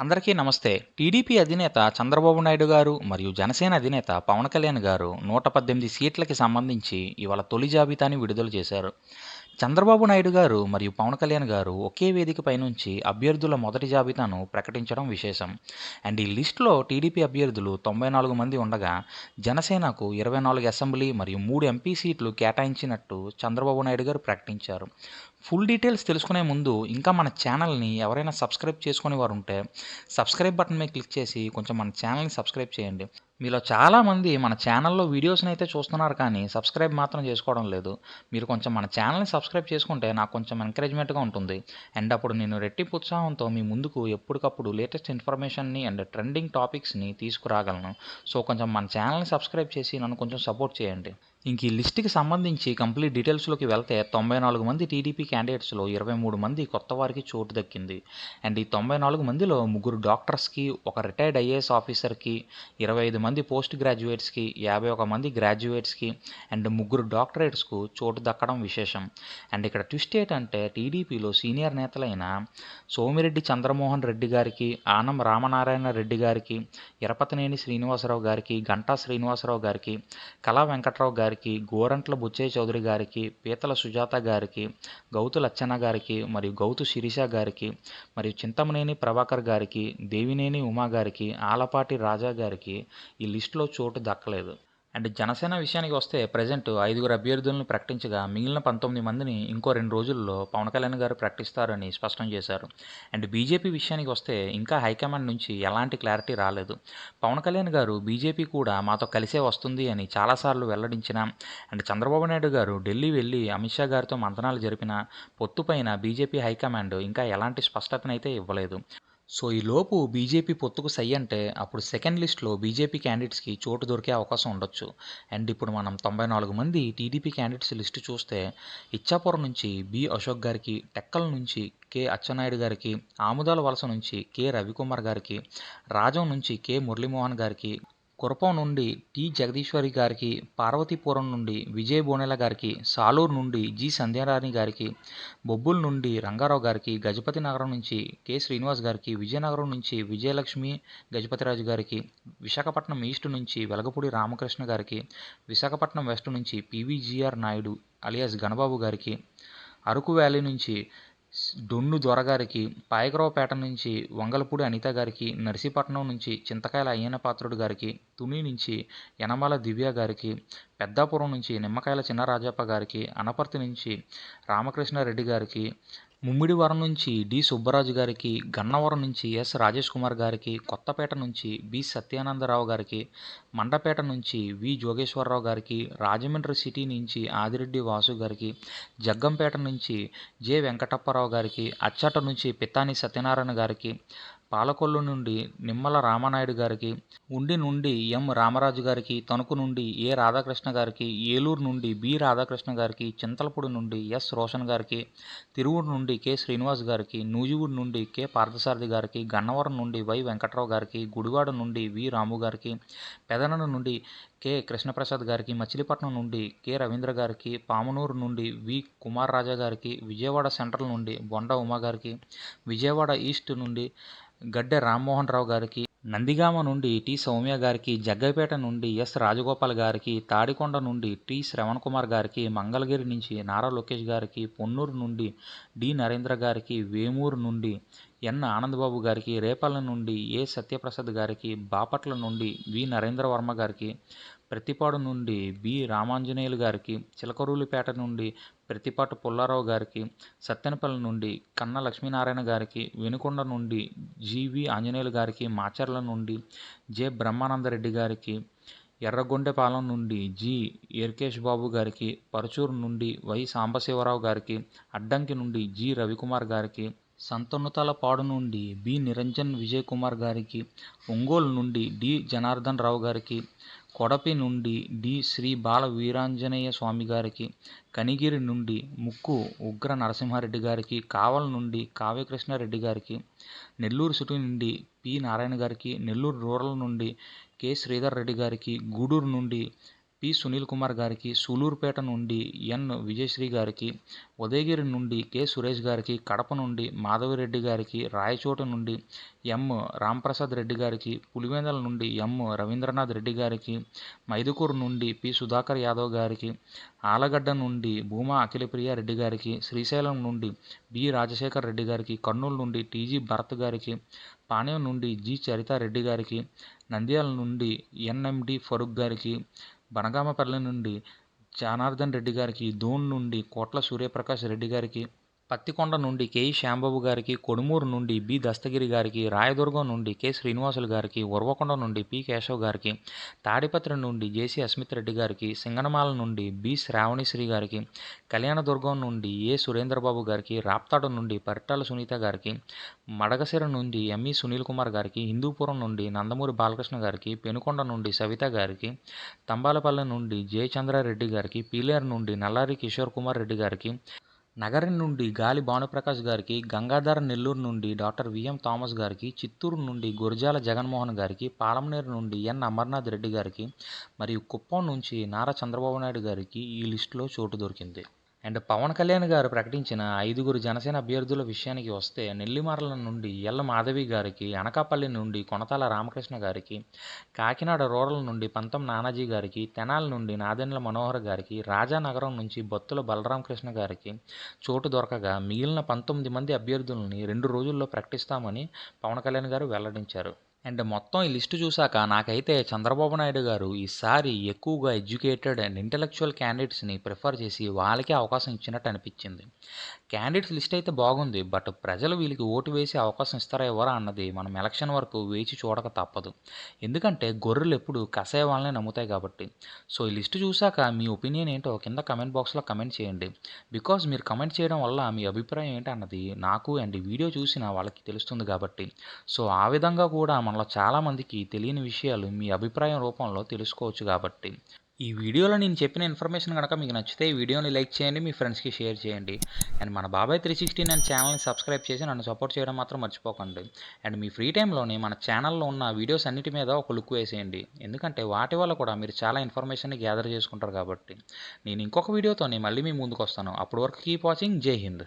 అందరికీ నమస్తే. టీడీపీ అధినేత చంద్రబాబు నాయుడు గారు మరియు జనసేన అధినేత పవన్ కళ్యాణ్ గారు 118 సీట్లకి సంబంధించి ఇవాళ తొలి జాబితాని విడుదల చేశారు. చంద్రబాబు నాయుడు గారు మరియు పవన్ కళ్యాణ్ గారు ఒకే వేదిక పైనుంచి అభ్యర్థుల మొదటి జాబితాను ప్రకటించడం విశేషం. అండ్ ఈ లిస్టులో టీడీపీ అభ్యర్థులు 94 మంది ఉండగా, జనసేనకు 24 అసెంబ్లీ మరియు 3 ఎంపీ సీట్లు కేటాయించినట్టు చంద్రబాబు నాయుడు గారు ప్రకటించారు. ఫుల్ డీటెయిల్స్ తెలుసుకునే ముందు ఇంకా మన ఛానల్ని ఎవరైనా సబ్స్క్రైబ్ చేసుకునే వారు ఉంటే సబ్స్క్రైబ్ బటన్ మీద క్లిక్ చేసి కొంచెం మన ఛానల్ని సబ్స్క్రైబ్ చేయండి. మీలో చాలామంది మన ఛానల్లో వీడియోస్ని అయితే చూస్తున్నారు కానీ సబ్స్క్రైబ్ మాత్రం చేసుకోవడం లేదు. మీరు కొంచెం మన ఛానల్ని సబ్స్క్రైబ్ చేసుకుంటే నాకు కొంచెం ఎంకరేజ్మెంట్గా ఉంటుంది. అండ్ అప్పుడు నేను రెట్టింపు ఉత్సాహంతో మీ ముందుకు ఎప్పటికప్పుడు లేటెస్ట్ ఇన్ఫర్మేషన్ని అండ్ ట్రెండింగ్ టాపిక్స్ని తీసుకురాగలను. సో కొంచెం మన ఛానల్ని సబ్స్క్రైబ్ చేసి నన్ను కొంచెం సపోర్ట్ చేయండి. ఇంక ఈ లిస్ట్కి సంబంధించి కంప్లీట్ డీటెయిల్స్లోకి వెళ్తే 94 మంది టీడీపీ క్యాండిడేట్స్లో 23 మంది కొత్త వారికి చోటు దక్కింది. అండ్ ఈ 94 మందిలో 3 డాక్టర్స్కి, ఒక రిటైర్డ్ ఐఏఎస్ ఆఫీసర్కి, 25 మంది పోస్ట్ గ్రాడ్యుయేట్స్కి, 51 మంది గ్రాడ్యుయేట్స్కి అండ్ 3 డాక్టరేట్స్కు చోటు దక్కడం విశేషం. అండ్ ఇక్కడ ట్విస్ట్ ఏంటంటే టీడీపీలో సీనియర్ నేతలైన సోమిరెడ్డి చంద్రమోహన్ రెడ్డి గారికి, ఆనం రామనారాయణ రెడ్డి గారికి, ఎరపతినేని శ్రీనివాసరావు గారికి, గంటా శ్రీనివాసరావు గారికి, కళా వెంకట్రావు గారికి, గోరంట్ల బుచ్చయ్య చౌదరి గారికి, పీతల సుజాత గారికి, గౌతు లచ్చన్న గారికి మరియు గౌతు శిరీష గారికి మరియు చింతమనేని ప్రభాకర్ గారికి, దేవినేని ఉమా గారికి, ఆలపాటి రాజా గారికి ఈ లిస్టులో చోటు దక్కలేదు. అండ్ జనసేన విషయానికి వస్తే ప్రజెంట్ 5 అభ్యర్థులను ప్రకటించగా మిగిలిన 19 మందిని ఇంకో 2 రోజుల్లో పవన్ కళ్యాణ్ గారు ప్రకటిస్తారని స్పష్టం చేశారు. అండ్ బీజేపీ విషయానికి వస్తే ఇంకా హైకమాండ్ నుంచి ఎలాంటి క్లారిటీ రాలేదు. పవన్ కళ్యాణ్ గారు బీజేపీ కూడా మాతో కలిసే వస్తుంది అని చాలాసార్లు వెల్లడించినా, అండ్ చంద్రబాబు నాయుడు గారు ఢిల్లీ వెళ్ళి అమిత్ షా గారితో మంతనాలు జరిపిన పొత్తుపైన బీజేపీ హైకమాండ్ ఇంకా ఎలాంటి స్పష్టతనైతే ఇవ్వలేదు. సో ఈలోపు బీజేపీ పొత్తుకు సై అంటే అప్పుడు సెకండ్ లిస్ట్లో బీజేపీ క్యాండిడేట్స్కి చోటు దొరికే అవకాశం ఉండొచ్చు. అండ్ ఇప్పుడు మనం 94 మంది టీడీపీ క్యాండిడేట్స్ లిస్టు చూస్తే ఇచ్చాపురం నుంచి బి అశోక్ గారికి, టెక్కల నుంచి కె అచ్చెన్నాయుడు గారికి, ఆముదాల వలస నుంచి కె రవికుమార్ గారికి, రాజం నుంచి కె మురళీమోహన్ గారికి, కురపం నుండి టి జగదీశ్వరి గారికి, పార్వతీపురం నుండి విజయ్ బోనెల గారికి, సాలూరు నుండి జి సంధ్యారాణి గారికి, బొబ్బుల నుండి రంగారావు గారికి, గజపతి నగరం నుంచి కె శ్రీనివాస్ గారికి, విజయనగరం నుంచి విజయలక్ష్మి గజపతిరాజు గారికి, విశాఖపట్నం ఈస్ట్ నుంచి వెలగపూడి రామకృష్ణ గారికి, విశాఖపట్నం వెస్ట్ నుంచి పివిజిఆర్ నాయుడు అలియాస్ గణబాబు గారికి, అరకు వ్యాలీ నుంచి డొన్ను దొరగారికి, పాయకరావుపేట నుంచి వంగలపూడి అనిత గారికి, నర్సీపట్నం నుంచి చింతకాయల అయ్యన్న పాత్రుడు గారికి, తుని నుంచి యనమల దివ్య గారికి, పెద్దాపురం నుంచి నిమ్మకాయల చిన్నరాజప్ప గారికి, అనపర్తి నుంచి రామకృష్ణారెడ్డి గారికి, ముమ్మిడివరం నుంచి డి సుబ్బరాజు గారికి, గన్నవరం నుంచి ఎస్ రాజేష్ కుమార్ గారికి, కొత్తపేట నుంచి బి సత్యానందరావు గారికి, మండపేట నుంచి వి జోగేశ్వరరావు గారికి, రాజమండ్రి సిటీ నుంచి ఆదిరెడ్డి వాసు గారికి, జగ్గంపేట నుంచి జె వెంకటప్పారావు గారికి, అచ్చట నుంచి పిత్తాని సత్యనారాయణ గారికి, పాలకొల్లు నుండి నిమ్మల రామనాయుడు గారికి, ఉండి నుండి ఎం రామరాజు గారికి, తణుకు నుండి ఏ రాధాకృష్ణ గారికి, ఏలూరు నుండి బి రాధాకృష్ణ గారికి, చింతలపూడి నుండి ఎస్ రోషన్ గారికి, తిరువూరు నుండి కె శ్రీనివాస్ గారికి, నూజివూడు నుండి కె పార్థసారథి గారికి, గన్నవరం నుండి వై వెంకట్రావు గారికి, గుడివాడ నుండి వి రాము గారికి, పెదనన నుండి కె కృష్ణప్రసాద్ గారికి, మచిలీపట్నం నుండి కె రవీంద్ర గారికి, పామునూరు నుండి వి కుమార్ రాజా గారికి, విజయవాడ సెంట్రల్ నుండి బొండ ఉమా గారికి, విజయవాడ ఈస్ట్ నుండి గడ్డె రామ్మోహన్ రావు గారికి, నందిగామ నుండి టి సౌమ్య గారికి, జగ్గైపేట నుండి ఎస్ రాజగోపాల్ గారికి, తాడికొండ నుండి టి శ్రవణ్ కుమార్ గారికి, మంగళగిరి నుంచి నారా లోకేష్ గారికి, పొన్నూరు నుండి డి నరేంద్ర గారికి, వేమూరు నుండి ఎన్ ఆనందబాబు గారికి, రేపల్ల నుండి ఏ సత్యప్రసాద్ గారికి, బాపట్ల నుండి వి నరేంద్ర వర్మ గారికి, ప్రతిపాడు నుండి బి రామాంజనేయులు గారికి, చిలకరూలిపేట నుండి ప్రతిపాటు పుల్లారావు గారికి, సత్తెనపల్లి నుండి కన్న లక్ష్మీనారాయణ గారికి, వెనుకొండ నుండి జివి ఆంజనేయులు గారికి, మాచర్ల నుండి జె బ్రహ్మానందరెడ్డి గారికి, ఎర్రగొండెపాలెం నుండి జి ఎర్కేష్ బాబు గారికి, పరుచూరు నుండి వై సాంబశివరావు గారికి, అడ్డంకి నుండి జి రవికుమార్ గారికి, సంతనూతలపాడు నుండి బి నిరంజన్ విజయ్ కుమార్ గారికి, ఒంగోలు నుండి డి జనార్దన్ రావు గారికి, కొడపి నుండి డి శ్రీ బాల వీరాంజనేయ స్వామి గారికి, కనిగిరి నుండి ముక్కు ఉగ్ర నరసింహారెడ్డి గారికి, కావల నుండి కావ్యకృష్ణారెడ్డి గారికి, నెల్లూరు సిటీ నుండి పి నారాయణ గారికి, నెల్లూరు రూరల్ నుండి కె శ్రీధర్ రెడ్డి గారికి, గూడూరు నుండి సునీల్ కుమార్ గారికి, సూలూరుపేట నుండి ఎన్ విజయశ్రీ గారికి, ఉదయగిరి నుండి కె సురేష్ గారికి, కడప నుండి మాధవిరెడ్డి గారికి, రాయచోటి నుండి ఎం రాంప్రసాద్ రెడ్డి గారికి, పులివెందుల నుండి ఎం రవీంద్రనాథ్ రెడ్డి గారికి, మైదుకూరు నుండి పి సుధాకర్ యాదవ్ గారికి, ఆలగడ్డ నుండి భూమా అఖిలప్రియ రెడ్డి గారికి, శ్రీశైలం నుండి బి రాజశేఖర్ రెడ్డి గారికి, కర్నూలు నుండి టీజీ భరత్ గారికి, పాణ్యం నుండి జి చరితారెడ్డి గారికి, నంద్యాల నుండి ఎన్ఎండి ఫరూక్ గారికి, బనగామపల్లి నుండి జనార్దన్ రెడ్డి గారికి, దూన్ నుండి కోట్ల సూర్యప్రకాష్ రెడ్డి గారికి, పత్తికొండ నుండి కేఈ శ్యాంబాబు గారికి, కొడుమూరు నుండి బి దస్తగిరి గారికి, రాయదుర్గం నుండి కె శ్రీనివాసులు గారికి, ఉరవకొండ నుండి పి కేశవ్ గారికి, తాడిపత్రి నుండి జేసీ అస్మిత్ రెడ్డి గారికి, సింగనమాల నుండి బి శ్రావణిశ్రీ గారికి, కళ్యాణదుర్గం నుండి ఏ సురేంద్రబాబు గారికి, రాప్తాడు నుండి పరిటాల సునీత గారికి, మడగసిర నుండి ఎంఈ సునీల్ కుమార్ గారికి, హిందూపురం నుండి నందమూరి బాలకృష్ణ గారికి, పెనుకొండ నుండి సవిత గారికి, తంబాలపల్లి నుండి జయచంద్రారెడ్డి గారికి, పీలేరు నుండి నల్లారి కిషోర్ కుమార్ రెడ్డి గారికి, నగరం నుండి గాలి భానుప్రకాష్ గారికి, గంగాధర నెల్లూరు నుండి డాక్టర్ విఎం థామస్ గారికి, చిత్తూరు నుండి గురజాల జగన్మోహన్ గారికి, పాలమనేరు నుండి ఎన్ అమర్నాథ్ రెడ్డి గారికి మరియు కుప్పం నుంచి నారా చంద్రబాబు నాయుడు గారికి ఈ లిస్టులో చోటు దొరికింది. అండ్ పవన్ కళ్యాణ్ గారు ప్రకటించిన 5 జనసేన అభ్యర్థుల విషయానికి వస్తే నెల్లిమర్ల నుండి ఎల్ మాధవి గారికి, అనకాపల్లి నుండి కొనతాల రామకృష్ణ గారికి, కాకినాడ రూరల్ నుండి పంతం నానాజీ గారికి, తెనాలి నుండి నాదెండ్ల మనోహర్ గారికి, రాజానగరం నుంచి బత్తుల బలరామకృష్ణ గారికి చోటు దొరకగా మిగిలిన 19 మంది అభ్యర్థులని 2 రోజుల్లో ప్రకటిస్తామని పవన్ కళ్యాణ్ గారు వెల్లడించారు. అండ్ మొత్తం ఈ లిస్టు చూశాక నాకైతే చంద్రబాబు నాయుడు గారు ఈసారి ఎక్కువగా ఎడ్యుకేటెడ్ అండ్ ఇంటలెక్చువల్ క్యాండిడేట్స్ని ప్రిఫర్ చేసి వాళ్ళకే అవకాశం ఇచ్చినట్టు అనిపించింది. క్యాండిడేట్స్ లిస్ట్ అయితే బాగుంది, బట్ ప్రజలు వీళ్ళకి ఓటు వేసి అవకాశం ఇస్తారా ఎవరా అన్నది మనం ఎలక్షన్ వరకు వేచి చూడక తప్పదు. ఎందుకంటే గొర్రెలు ఎప్పుడు కసాయ వాళ్ళనే నమ్ముతాయి కాబట్టి. సో ఈ లిస్టు చూశాక మీ ఒపీనియన్ ఏంటో కింద కమెంట్ బాక్స్లో కమెంట్ చేయండి. బికాజ్ మీరు కమెంట్ చేయడం వల్ల మీ అభిప్రాయం ఏంటి అన్నది నాకు అండ్ ఈ వీడియో చూసిన వాళ్ళకి తెలుస్తుంది కాబట్టి. సో ఆ విధంగా కూడా మనలో చాలామందికి తెలియని విషయాలు మీ అభిప్రాయం రూపంలో తెలుసుకోవచ్చు కాబట్టి. ఈ వీడియోలో నేను చెప్పిన ఇన్ఫర్మేషన్ కనుక మీకు నచ్చితే ఈ వీడియోని లైక్ చేయండి, మీ ఫ్రెండ్స్కి షేర్ చేయండి. అండ్ మన బాబాయ్ 369 ఛానల్ని సబ్స్క్రైబ్ చేసి నన్ను సపోర్ట్ చేయడం మాత్రం మర్చిపోకండి. అండ్ మీ ఫ్రీ టైంలోనే మన ఛానల్లో ఉన్న వీడియోస్ అన్నిటి మీద ఒక లుక్ వేసేయండి, ఎందుకంటే వాటి వల్ల కూడా మీరు చాలా ఇన్ఫర్మేషన్ని గ్యాదర్ చేసుకుంటారు కాబట్టి. నేను ఇంకొక వీడియోతో మళ్ళీ మీ ముందుకు వస్తాను. అప్పటి వరకు కీప్ వాచింగ్. జై హింద్.